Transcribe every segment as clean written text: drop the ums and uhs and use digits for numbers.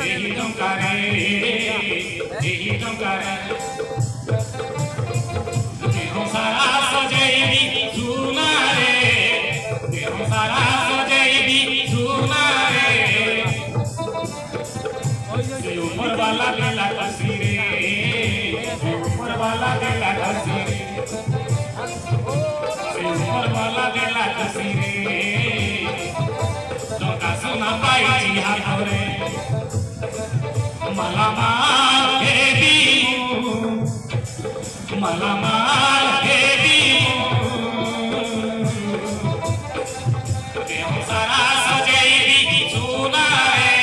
एही टंकारे देह सारा सजेबी सुनारे देह सारा सजेबी सुनारे से ऊपर वाला देला कसी रे ऊपर वाला देला कसी रे से ऊपर वाला देला कसी रे टंका सोना पाई हाथ रे मालामाल हेबी मालामाल हेबी देह सारा सजेबी सुनारे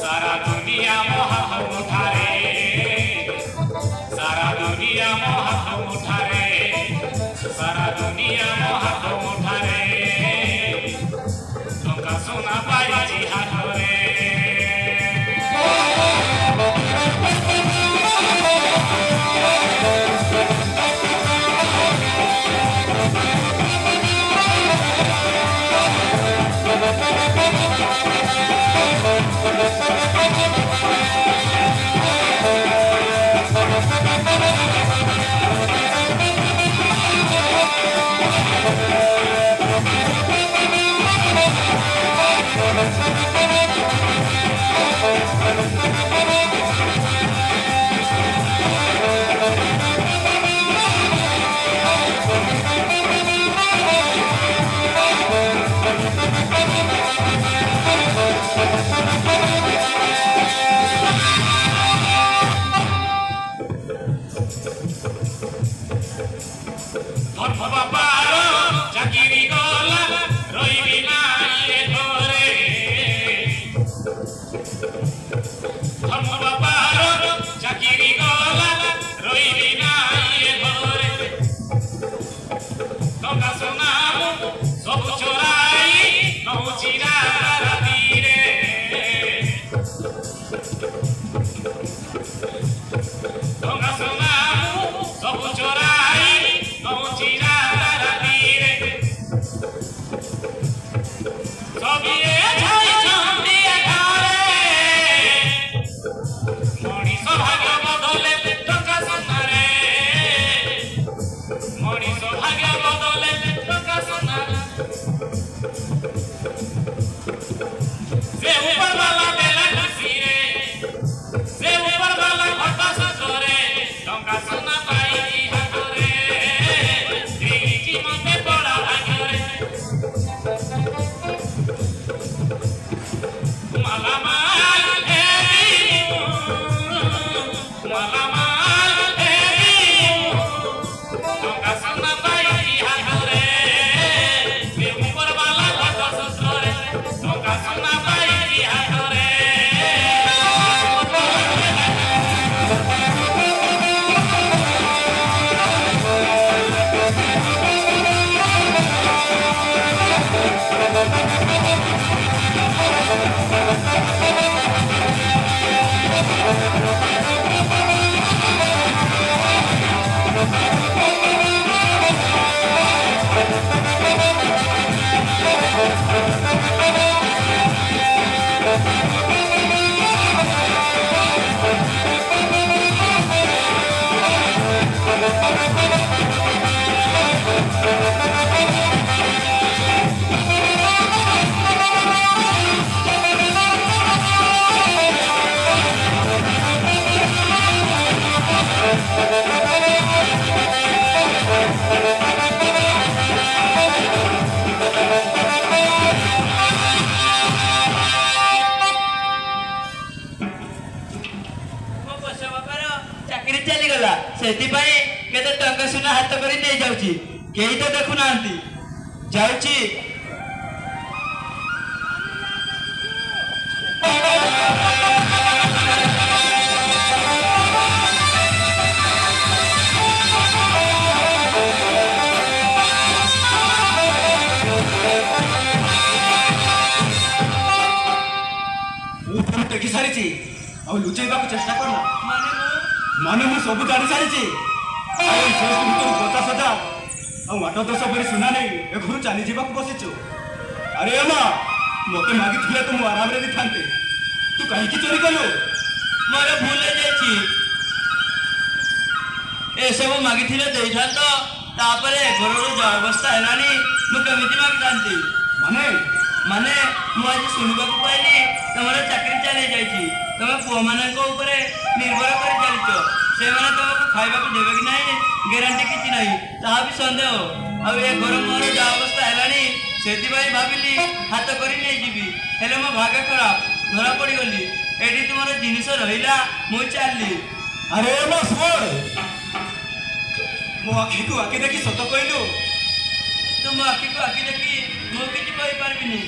सारा दुनिया मोह उठारे सारा दुनिया मोह उठारे सारा दुनिया मोह उठारे टंका सोना पाई हाथ रे केते टंका सुना हाथ कर नहीं जाउची केही तो देखु नांती जाउची देखी सारी लुचेबा चेष्टा करना माने मु सब जानी सारी पचास हजार आठ 10 भरी सुना नहीं ए घर चली जावा बसीचु अरे अम्मा ମୋତେ ମାଗିଥିଲେ ତ ମୁଁ ଆରାମରେ ଦେଇଥାନ୍ତି। ତୁ କାହିଁକି ଚୋରି କଲୁ? ମୋର ଭୁଲ ହେଇଯାଇଛି। ଏସବୁ ମାଗିଥିଲେ ଦେଇଥାନ୍ତ, ତାପରେ ଘରର ଯୋଉ ଅବସ୍ଥା ହେଲାଣି ମୁଁ କେମିତି ମାଗିଥାନ୍ତି? ମାନେ ମୁଁ ଆଜି ଶୁଣିବାକୁ ପାଇଲି ତମର ଚାକିରି ଚାଲି ଯାଇଛି। ତମେ ପୁଅମାନଙ୍କ ଉପରେ ନିର୍ଭର କରି ଚାଲିଛ। ସେମାନେ ତମକୁ ଖାଇବାକୁ ଦେବେ କି ନାହିଁ ଗ୍ୟାରେଣ୍ଟି କିଛି ନାହିଁ, ତାହା ବି ସନ୍ଦେହ। ଆଉ ଏ ଘର ମୋର ଯାହା ଅବସ୍ଥା ହେଲାଣି ସେଥିପାଇଁ ଭାବିଲି ହାତ କରି ନେଇଯିବି, ହେଲେ ମୋ ଭାଗ୍ୟ ଖରାପ, ଧରା ପଡ଼ିଗଲି। ଏଠି ତୁମର ଜିନିଷ ରହିଲା, ମୁଁ ଚାଲିଲି। ଆରେ ମୋ ଶୁଣ, ମୋ ଆଖିକୁ ଆଖି ଦେଖି ସତ କହିଲୁ। ତୁମ ଆଖିକୁ ଆଖି ଦେଖି ମୁଁ କିଛି କହିପାରିବିନି,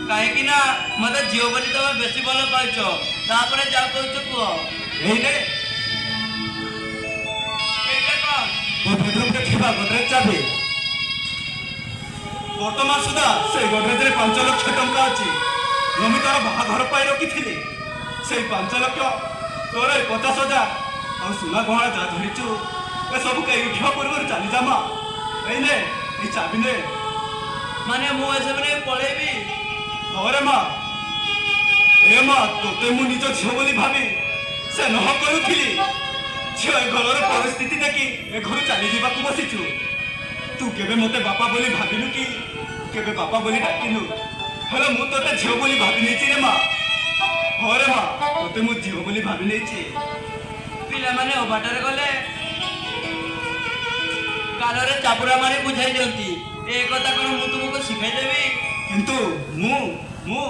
କାହିଁକି ନା ମତେ ଝିଅ ବୋଲି ତମେ ବେଶୀ ଭଲ ପାଇଛ। ତାପରେ ଯାହା କହୁଛ କୁହ। ଏଇନେ ଏଇଟା କଣ? ମୋ ବେଡରୁମରେ ଥିବା ଗଡରେଜ ଚାବି। ବର୍ତ୍ତମାନ ସୁଦ୍ଧା ସେଇ ଗଡରେଜରେ 5 ଲକ୍ଷ ଟଙ୍କା ଅଛି। ନମିତାର ବାହାଘର ପାଇଁ ରଖିଥିଲି। ସେଇ 5 ଲକ୍ଷ, ତୋର 50,000 ଆଉ ସୁନା ଗହଣା ଯାହା ଧରିଛୁ, ଏସବୁ କେହି ଉଠିବା ପୂର୍ବରୁ ଚାଲିଯା ମା। ଏଇନେ ଏଇ ଚାବି ନେ। ମାନେ ମୁଁ ଏସବୁ ନେଇ ପଳେଇବି? ହରେ ମା, ଏ ମା, ତୋତେ ମୁଁ ନିଜ ଝିଅ ବୋଲି ଭାବି ସେ ନହ କରୁଥିଲି। ଝିଅ ଏ ଘରର ପରିସ୍ଥିତି ଦେଖି ଏ ଘରୁ ଚାଲିଯିବାକୁ ବସିଛୁ। ତୁ କେବେ ମୋତେ ବାପା ବୋଲି ଭାବିନୁ କି କେବେ ବାପା ବୋଲି ଡାକିନୁ? ହେଲେ ମୁଁ ତୋତେ ଝିଅ ବୋଲି ଭାବି ନେଇଛି ରେ ମା। ହରେ ମା, ତୋତେ ମୁଁ ଝିଅ ବୋଲି ଭାବି ନେଇଛି। ପିଲାମାନେ ଅବାଟରେ ଗଲେ ଗାଲରେ ଚାପୁଡ଼ା ମାରି ବୁଝାଇ ଦିଅନ୍ତି। ଏ କଥା କଣ ମୁଁ ତୁମକୁ ଶିଖାଇଦେବି? କିନ୍ତୁ ମୁଁ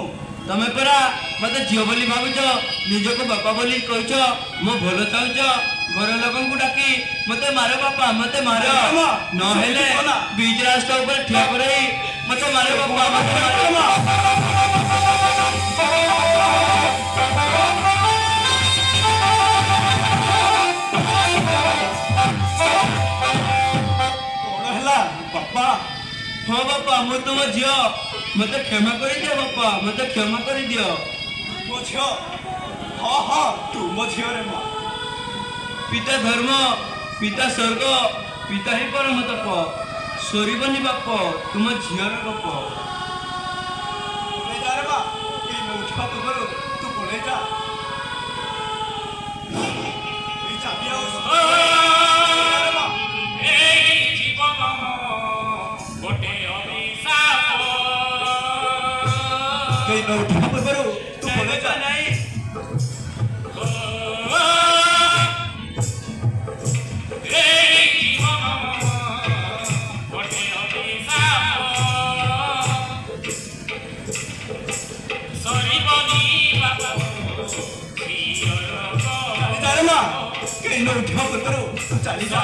ତମେ ପରା ମତେ ଝିଅ ବୋଲି ଭାବୁଛ, ନିଜକୁ ବାପା ବୋଲି କହୁଛ, ମୋ ଭଲ ଚାହୁଁଛ। ଘର ଲୋକଙ୍କୁ ଡାକି ମତେ ମାର ବାପା, ମତେ ମାର, ନହେଲେ ବିଚ୍ ରାସ୍ତା ଉପରେ ଠିଆ କରେଇ ମତେ ମାର ବାପା, ମତେ ମାର। କଣ ହେଲା ବାପା? ହଁ ବାପା, ମୁଁ ତୁମ ଝିଅ, ମତେ କ୍ଷମା କରିଦିଅ ବାପା, ମତେ କ୍ଷମା କରିଦିଅ। ମୋ ଝିଅ? ହଁ ତୁ ମୋ ଝିଅରେ ମା। ପିତା ଧର୍ମ, ପିତା ସ୍ୱର୍ଗ, ପିତା ହିଁ ପରମ ତପ। ସରିବନି ବାପ ତୁମ ଝିଅର ଗପ। ପଳେଇ ଯା ରେ ମା, ଏଇ ମୁଁ ଉଠିବା ପୂର୍ବରୁ ତୁ ପଳେଇ ଯା। ଏଇ ଚାବି ଆଉ କେହି ନ ଉଠିବା ପୂର୍ବରୁ ତୁ ପଳେଇ ଯା। ନାହିଁ କେହି ନ ଉଠିବା ପୂର୍ବରୁ ତୁ ଚାଲି ଯା।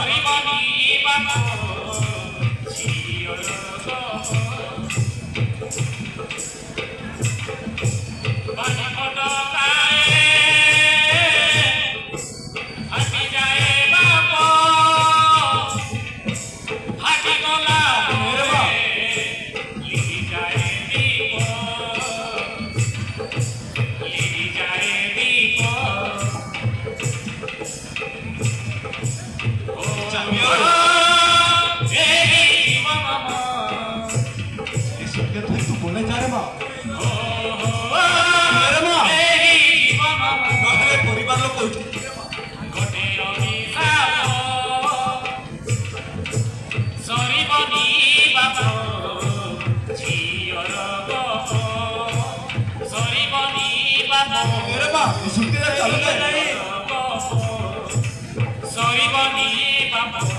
तू बोले जा रे माँ परिवार लोग सॉरी बनी बाबा